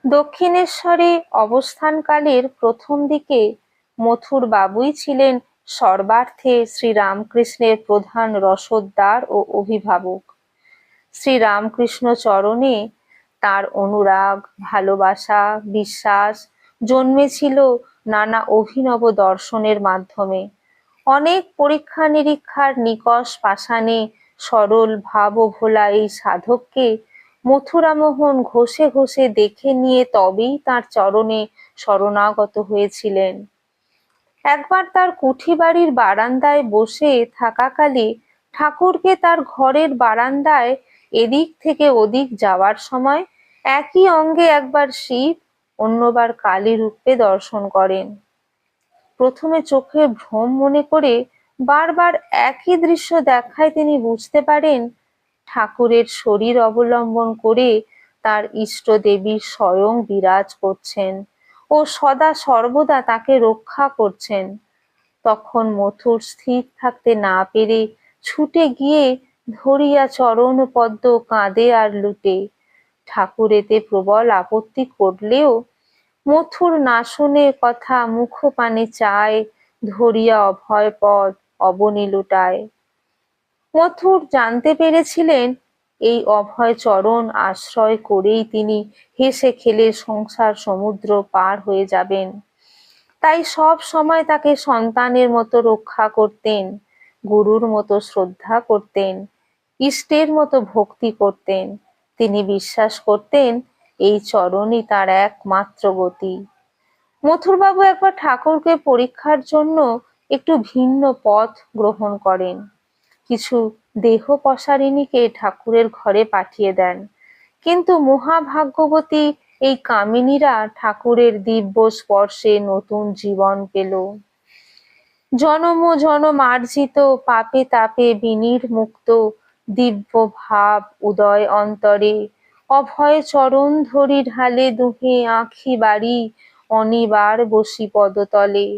দক্ষিণেশ্বরে অবস্থানকালের প্রথম দিকে মথুর বাবুই ছিলেন সর্বার্থে শ্রীরামকৃষ্ণের প্রধান রসদদার ও অভিভাবক। শ্রীরামকৃষ্ণ চরণে তার অনুরাগ, ভালোবাসা, বিশ্বাস জন্মেছিল নানা অভিনব দর্শনের মাধ্যমে। অনেক পরীক্ষা নিরীক্ষার নিকষ পাষাণে সরল ভাব ভোলা এই সাধককে মথুরামোহন ঘষে ঘষে দেখে নিয়ে তবেই তার চরণে শরণাগত হয়েছিলেন। একবার তার কুঠি বাড়ির বারান্দায় বসে থাকাকালে ঠাকুরকে তার ঘরের বারান্দায় এদিক থেকে ওদিক যাওয়ার সময় একই অঙ্গে একবার শিব, অন্যবার কালী রূপে দর্শন করেন। প্রথমে চোখে ভ্রম মনে করে বারবার একই দৃশ্য দেখায় তিনি বুঝতে পারেন ঠাকুরের শরীর অবলম্বন করে তার ইষ্ট দেবী স্বয়ং বিরাজ করছেন ও সদা সর্বদা তাকে রক্ষা করছেন। তখন মথুর স্থির থাকতে না পেরে ছুটে গিয়ে ধরিয়া চরণ পদ্ম কাঁদে আর লুটে। ঠাকুর এতে প্রবল আপত্তি করলেও মথুর না শুনে কথা মুখ পানে চায়, ধরিয়া অভয় পদ অবনী লুটায়। মথুর জানতে পেরেছিলেন এই অভয় চরণ আশ্রয় করেই তিনি হেসে খেলে সংসার সমুদ্র পার হয়ে যাবেন। তাই সব সময় তাকে সন্তানের মতো রক্ষা করতেন, গুরুর মতো শ্রদ্ধা করতেন, ইষ্টের মতো ভক্তি করতেন। তিনি বিশ্বাস করতেন এই চরণই তার একমাত্র গতি। মথুরবাবু একবার ঠাকুরকে পরীক্ষার জন্য একটু ভিন্ন পথ গ্রহণ করেন। কিছু দেহ পসারিণীকে ঠাকুরের ঘরে পাঠিয়ে দেন, কিন্তু মহাভাগ্যবতী এই কামিনীরা ঠাকুরের দিব্য স্পর্শে নতুন জীবন পেল। জনম জনমার্জিত পাপে তাপে বিনির্মুক্ত দিব্য ভাব উদয় অন্তরে, অভয় চরণ ধরি ঢালে দুহে আঁখি বাড়ি, অনিবার বসি পদতলে।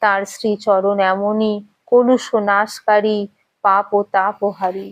তার শ্রীচরণ এমনই কলুষ নাশকারী, পাপ ও তাপহারী।